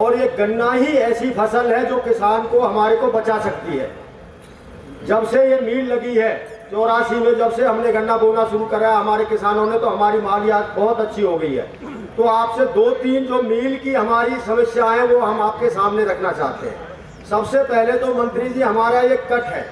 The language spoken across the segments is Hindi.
और ये गन्ना ही ऐसी फसल है जो किसान को हमारे को बचा सकती है। जब से ये मील लगी है 84 में, जब से हमने गन्ना बोना शुरू करा हमारे किसानों ने, तो हमारी मालियात बहुत अच्छी हो गई है। तो आपसे 2-3 जो मील की हमारी समस्याएं वो हम आपके सामने रखना चाहते हैं। सबसे पहले तो मंत्री जी, हमारा ये कट है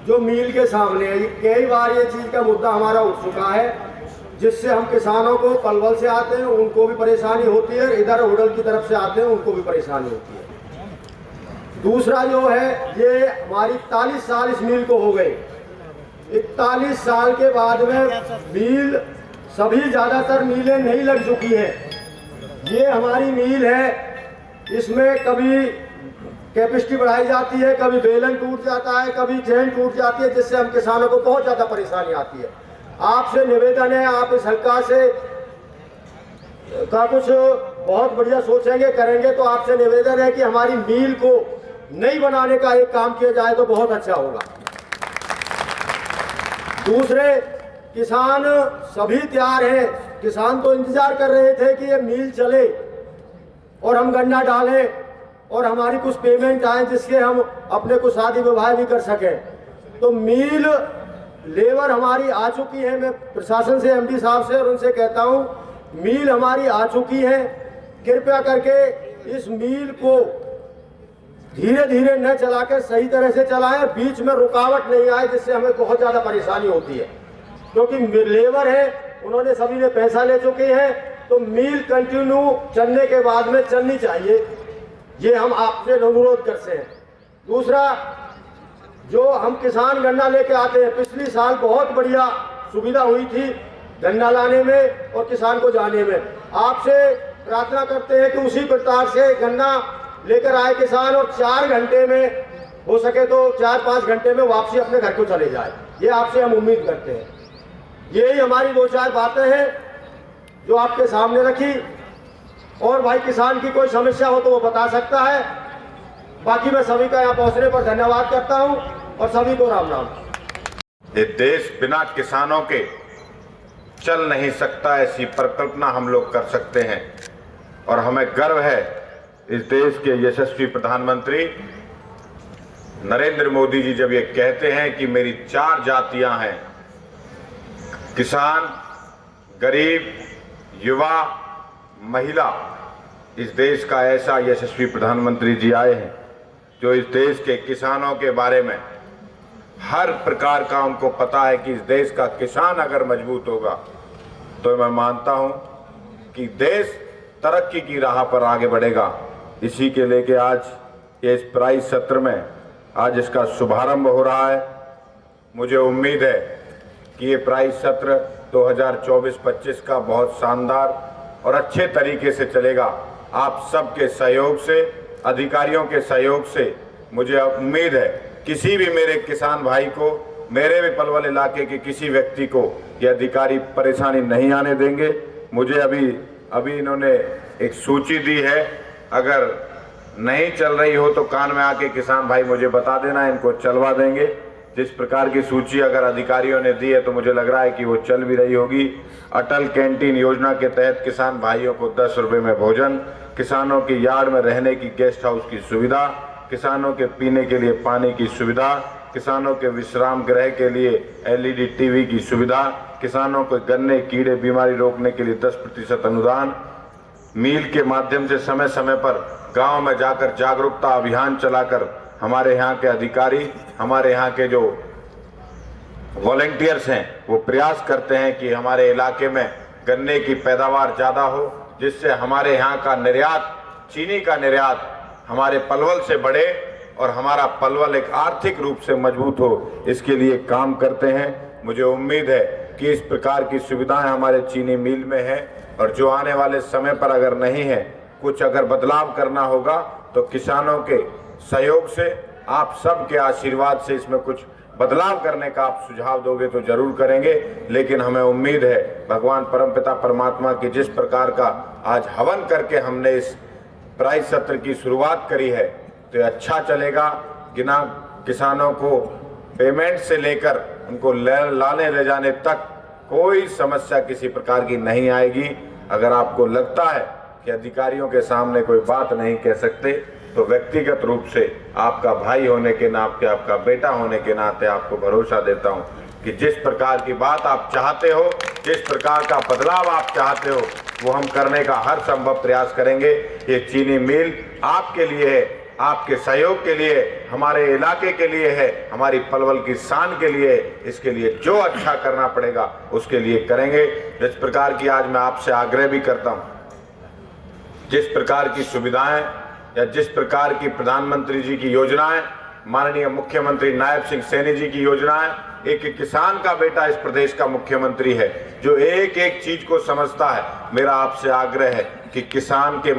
जो मील के सामने है, कई बार ये चीज़ का मुद्दा हमारा उठ चुका है, जिससे हम किसानों को पलवल से आते हैं उनको भी परेशानी होती है, इधर होडल की तरफ से आते हैं उनको भी परेशानी होती है। दूसरा जो है, ये हमारी 41 साल इस मील को हो गए। 41 साल के बाद में मील सभी ज़्यादातर मीलें नहीं लग चुकी हैं। ये हमारी मील है, इसमें कभी कैपेसिटी बढ़ाई जाती है, कभी बेलन टूट जाता है, कभी चेन टूट जाती है, जिससे हम किसानों को बहुत ज़्यादा परेशानी आती है। आपसे निवेदन है, आप इस हल्का से का कुछ बहुत बढ़िया सोचेंगे करेंगे, तो आपसे निवेदन है कि हमारी मील को नई बनाने का एक काम किया जाए तो बहुत अच्छा होगा। दूसरे, किसान सभी तैयार हैं, किसान तो इंतजार कर रहे थे कि ये मील चले और हम गन्ना डालें और हमारी कुछ पेमेंट आए जिसके हम अपने कुछ शादी विवाह भी कर सकें। तो मील लेबर हमारी आ चुकी है। मैं प्रशासन से, एमडी साहब से और उनसे कहता हूं, मील हमारी आ चुकी है, कृपया करके इस मील को धीरे धीरे न चलाकर सही तरह से चलाएं, बीच में रुकावट नहीं आए जिससे हमें बहुत ज़्यादा परेशानी होती है। क्योंकि लेबर है, उन्होंने सभी ने पैसा ले चुके हैं, तो मील कंटिन्यू चलने के बाद में चलनी चाहिए, ये हम आपसे अनुरोध करते हैं। दूसरा, जो हम किसान गन्ना लेके आते हैं, पिछली साल बहुत बढ़िया सुविधा हुई थी गन्ना लाने में और किसान को जाने में। आपसे प्रार्थना करते हैं कि उसी प्रकार से गन्ना लेकर आए किसान और 4 घंटे में, हो सके तो 4-5 घंटे में वापसी अपने घर को चले जाए, ये आपसे हम उम्मीद करते हैं। यही हमारी 2-4 बातें हैं जो आपके सामने रखी। और भाई, किसान की कोई समस्या हो तो वो बता सकता है। बाकी मैं सभी का यहाँ पहुँचने पर धन्यवाद करता हूँ और सभी को राम राम। ये देश बिना किसानों के चल नहीं सकता, ऐसी परिकल्पना हम लोग कर सकते हैं। और हमें गर्व है इस देश के यशस्वी प्रधानमंत्री नरेंद्र मोदी जी जब ये कहते हैं कि मेरी 4 जातियां हैं, किसान, गरीब, युवा, महिला। इस देश का ऐसा यशस्वी प्रधानमंत्री जी आए हैं जो इस देश के किसानों के बारे में हर प्रकार का उनको पता है कि इस देश का किसान अगर मजबूत होगा तो मैं मानता हूं कि देश तरक्की की राह पर आगे बढ़ेगा। इसी के लेके आज इस प्राइज सत्र में आज इसका शुभारंभ हो रहा है। मुझे उम्मीद है कि ये प्राइज सत्र 2024-25 का बहुत शानदार और अच्छे तरीके से चलेगा। आप सबके सहयोग से, अधिकारियों के सहयोग से मुझे उम्मीद है किसी भी मेरे किसान भाई को, मेरे भी पलवल इलाके के किसी व्यक्ति को ये अधिकारी परेशानी नहीं आने देंगे। मुझे अभी इन्होंने एक सूची दी है, अगर नहीं चल रही हो तो कान में आके किसान भाई मुझे बता देना, इनको चलवा देंगे। जिस प्रकार की सूची अगर अधिकारियों ने दी है तो मुझे लग रहा है कि वो चल भी रही होगी। अटल कैंटीन योजना के तहत किसान भाइयों को 10 रुपये में भोजन, किसानों की यार्ड में रहने की गेस्ट हाउस की सुविधा, किसानों के पीने के लिए पानी की सुविधा, किसानों के विश्राम गृह के लिए LED टीवी की सुविधा, किसानों को गन्ने कीड़े बीमारी रोकने के लिए 10% अनुदान, मील के माध्यम से समय समय पर गांव में जाकर जागरूकता अभियान चलाकर हमारे यहाँ के अधिकारी, हमारे यहाँ के जो वॉलंटियर्स हैं वो प्रयास करते हैं कि हमारे इलाके में गन्ने की पैदावार ज़्यादा हो, जिससे हमारे यहाँ का निर्यात, चीनी का निर्यात हमारे पलवल से बढ़े और हमारा पलवल एक आर्थिक रूप से मजबूत हो, इसके लिए काम करते हैं। मुझे उम्मीद है कि इस प्रकार की सुविधाएं हमारे चीनी मिल में है और जो आने वाले समय पर अगर नहीं है, कुछ अगर बदलाव करना होगा तो किसानों के सहयोग से, आप सब के आशीर्वाद से इसमें कुछ बदलाव करने का आप सुझाव दोगे तो जरूर करेंगे। लेकिन हमें उम्मीद है भगवान परमपिता परमात्मा की जिस प्रकार का आज हवन करके हमने इस प्राइज सत्र की शुरुआत करी है तो अच्छा चलेगा। गिना किसानों को पेमेंट से लेकर उनको लाने ले जाने तक कोई समस्या किसी प्रकार की नहीं आएगी। अगर आपको लगता है कि अधिकारियों के सामने कोई बात नहीं कह सकते, तो व्यक्तिगत रूप से आपका भाई होने के नाते, आपका बेटा होने के नाते आपको भरोसा देता हूं कि जिस प्रकार की बात आप चाहते हो, जिस प्रकार का बदलाव आप चाहते हो, वो हम करने का हर संभव प्रयास करेंगे। ये चीनी मिल आपके लिए है, आपके सहयोग के लिए, हमारे इलाके के लिए है, हमारी पलवल की शान के लिए। इसके लिए जो अच्छा करना पड़ेगा उसके लिए करेंगे। जिस प्रकार की आज मैं आपसे आग्रह भी करता हूं, जिस प्रकार की सुविधाएं या जिस प्रकार की प्रधानमंत्री जी की योजनाएं, माननीय मुख्यमंत्री नायब सिंह सैनी जी की योजनाएं, एक किसान का बेटा इस प्रदेश का मुख्यमंत्री है जो एक एक चीज को समझता है। मेरा आपसे आग्रह है कि किसान के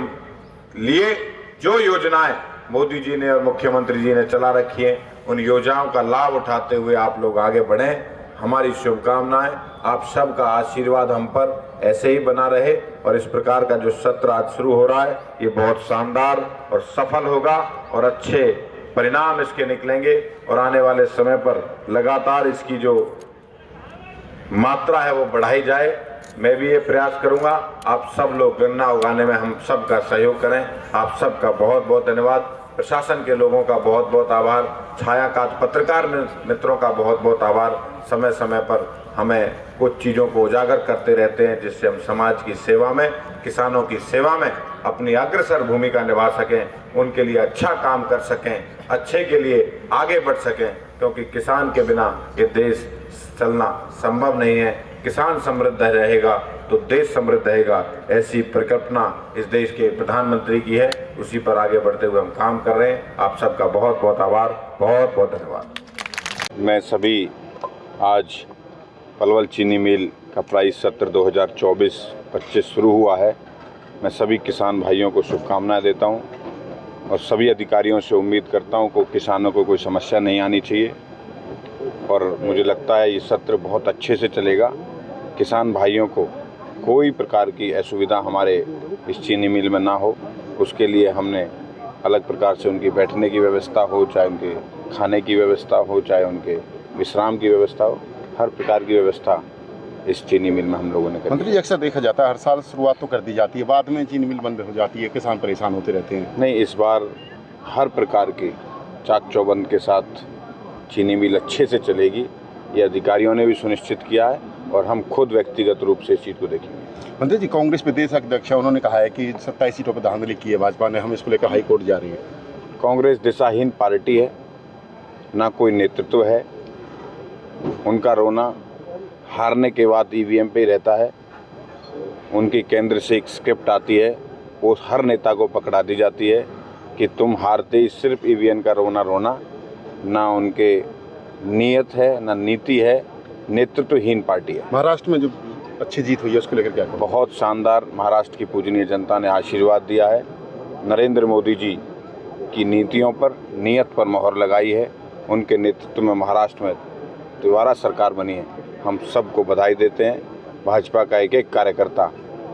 लिए जो योजनाएं मोदी जी ने और मुख्यमंत्री जी ने चला रखी हैं, उन योजनाओं का लाभ उठाते हुए आप लोग आगे बढ़ें। हमारी शुभकामनाएं, आप सबका आशीर्वाद हम पर ऐसे ही बना रहे और इस प्रकार का जो सत्र आज शुरू हो रहा है ये बहुत शानदार और सफल होगा और अच्छे परिणाम इसके निकलेंगे और आने वाले समय पर लगातार इसकी जो मात्रा है वो बढ़ाई जाए। मैं भी ये प्रयास करूंगा, आप सब लोग गन्ना उगाने में हम सब का सहयोग करें। आप सबका बहुत बहुत धन्यवाद। प्रशासन के लोगों का बहुत बहुत आभार, छायाकांत पत्रकार मित्रों का बहुत बहुत आभार। समय समय पर हमें कुछ चीज़ों को उजागर करते रहते हैं जिससे हम समाज की सेवा में, किसानों की सेवा में अपनी अग्रसर भूमिका निभा सकें, उनके लिए अच्छा काम कर सकें, अच्छे के लिए आगे बढ़ सकें, क्योंकि किसान के बिना ये देश चलना संभव नहीं है। किसान समृद्ध रहेगा तो देश समृद्ध रहेगा, ऐसी परिकल्पना इस देश के प्रधानमंत्री की है। उसी पर आगे बढ़ते हुए हम काम कर रहे हैं। आप सबका बहुत बहुत आभार, बहुत बहुत धन्यवाद। मैं सभी आज पलवल चीनी मिल का प्राइस सत्र 2024-25 शुरू हुआ है। मैं सभी किसान भाइयों को शुभकामनाएं देता हूं और सभी अधिकारियों से उम्मीद करता हूं कि किसानों को कोई समस्या नहीं आनी चाहिए और मुझे लगता है ये सत्र बहुत अच्छे से चलेगा। किसान भाइयों को कोई प्रकार की असुविधा हमारे इस चीनी मिल में ना हो, उसके लिए हमने अलग प्रकार से उनकी बैठने की व्यवस्था हो, चाहे उनके खाने की व्यवस्था हो, चाहे उनके विश्राम की व्यवस्था हो, हर प्रकार की व्यवस्था इस चीनी मिल में हम लोगों ने करी। मंत्री जी, अक्सर देखा जाता है हर साल शुरुआत तो कर दी जाती है, बाद में चीनी मिल बंद हो जाती है, किसान परेशान होते रहते हैं। नहीं, इस बार हर प्रकार की चाक चौबंद के साथ चीनी मिल अच्छे से चलेगी, ये अधिकारियों ने भी सुनिश्चित किया है और हम खुद व्यक्तिगत रूप से इस चीज़ को देखेंगे। मंत्री जी, कांग्रेस प्रदेश अध्यक्ष है, उन्होंने कहा है कि 27 सीटों पर धांधली की है भाजपा ने, हम इसको लेकर हाई कोर्ट जा रही है। कांग्रेस दिशाहीन पार्टी है, ना कोई नेतृत्व है। उनका रोना हारने के बाद ईवीएम पे ही रहता है। उनकी केंद्र से एक स्क्रिप्ट आती है, वो हर नेता को पकड़ा दी जाती है कि तुम हारते ही सिर्फ ईवीएम का रोना रोना। ना उनके नीयत है, ना नीति है, नेतृत्वहीन पार्टी है। महाराष्ट्र में जो अच्छी जीत हुई है उसको लेकर क्या? बहुत शानदार, महाराष्ट्र की पूजनीय जनता ने आशीर्वाद दिया है। नरेंद्र मोदी जी की नीतियों पर, नीयत पर मोहर लगाई है। उनके नेतृत्व में महाराष्ट्र में दोबारा सरकार बनी है। हम सबको बधाई देते हैं। भाजपा का एक एक कार्यकर्ता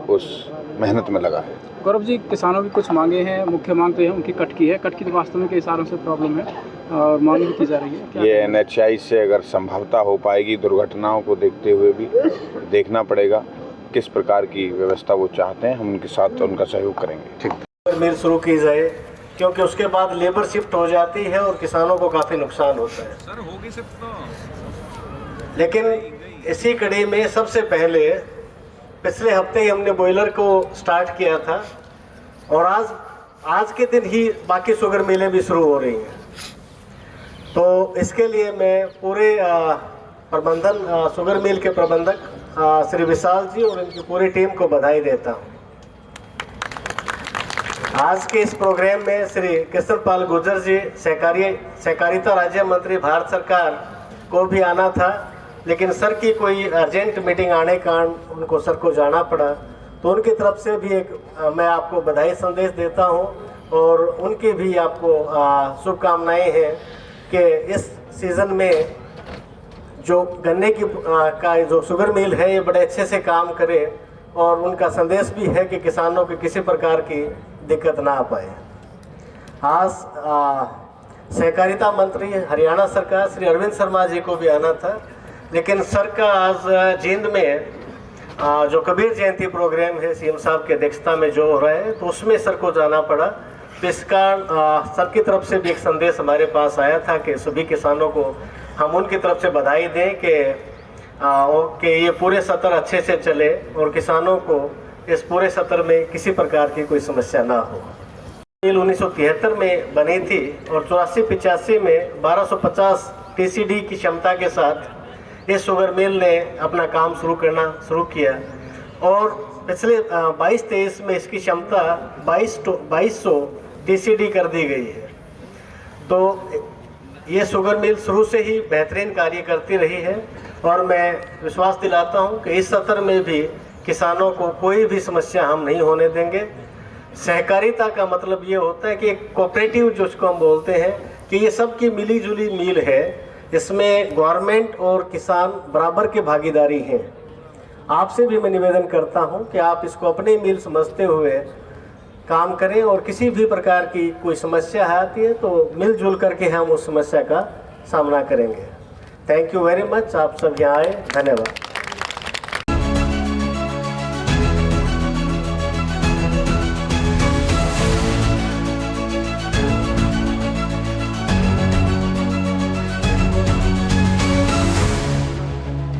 उस मेहनत में लगा है। गौरव जी, किसानों की कुछ मांगे हैं, मुख्य मांग तो है उनकी कट की है। कट की तो वास्तव में कई सालों से प्रॉब्लम है और मांग भी की जा रही है। ये NHI से अगर संभवता हो पाएगी, दुर्घटनाओं को देखते हुए भी देखना पड़ेगा किस प्रकार की व्यवस्था वो चाहते हैं, हम उनके साथ उनका सहयोग करेंगे। ठीक, मिल शुरू की जाए, क्योंकि उसके बाद लेबर शिफ्ट हो जाती है और किसानों को काफ़ी नुकसान होता है। सर होगी शिफ्ट तो। लेकिन इसी कड़ी में सबसे पहले पिछले हफ्ते ही हमने बॉयलर को स्टार्ट किया था और आज के दिन ही बाकी शुगर मिलें भी शुरू हो रही हैं। तो इसके लिए मैं पूरे प्रबंधन, शुगर मिल के प्रबंधक श्री विशाल जी और इनकी पूरी टीम को बधाई देता हूँ। आज के इस प्रोग्राम में श्री कृष्णपाल गुर्जर जी, सहकारिता राज्य मंत्री भारत सरकार को भी आना था, लेकिन सर की कोई अर्जेंट मीटिंग आने के कारण उनको सर को जाना पड़ा। तो उनकी तरफ से भी एक मैं आपको बधाई संदेश देता हूं और उनकी भी आपको शुभकामनाएं हैं कि इस सीज़न में जो गन्ने की का जो शुगर मिल है ये बड़े अच्छे से काम करे और उनका संदेश भी है कि किसानों की किसी प्रकार की दिक्कत ना आ पाए। आज सहकारिता मंत्री हरियाणा सरकार श्री अरविंद शर्मा जी को भी आना था, लेकिन सर का आज जींद में जो कबीर जयंती प्रोग्राम है सीएम साहब की अध्यक्षता में जो हो रहा है, तो उसमें सर को जाना पड़ा। तो इसका सर की तरफ से भी एक संदेश हमारे पास आया था कि सभी किसानों को हम उनकी तरफ से बधाई दें कि ये पूरे सत्र अच्छे से चले और किसानों को इस पूरे सत्र में किसी प्रकार की कोई समस्या ना हो। मिल 1973 में बनी थी और 84-85 में 1250 टीसीडी की क्षमता के साथ ये शुगर मिल ने अपना काम शुरू किया और पिछले 22-23 में इसकी क्षमता 2200 टीसीडी कर दी गई है। तो ये शुगर मिल शुरू से ही बेहतरीन कार्य करती रही है और मैं विश्वास दिलाता हूं कि इस सत्र में भी किसानों को कोई भी समस्या हम नहीं होने देंगे। सहकारिता का मतलब ये होता है कि एक कोऑपरेटिव जिसको हम बोलते हैं कि ये सब की मिली जुली मिल है, इसमें गवर्नमेंट और किसान बराबर की भागीदारी है। आपसे भी मैं निवेदन करता हूं कि आप इसको अपनी मिल समझते हुए काम करें और किसी भी प्रकार की कोई समस्या आती है तो मिलजुल करके हम उस समस्या का सामना करेंगे। Thank you very much. आप सब यहाँ आए, धन्यवाद।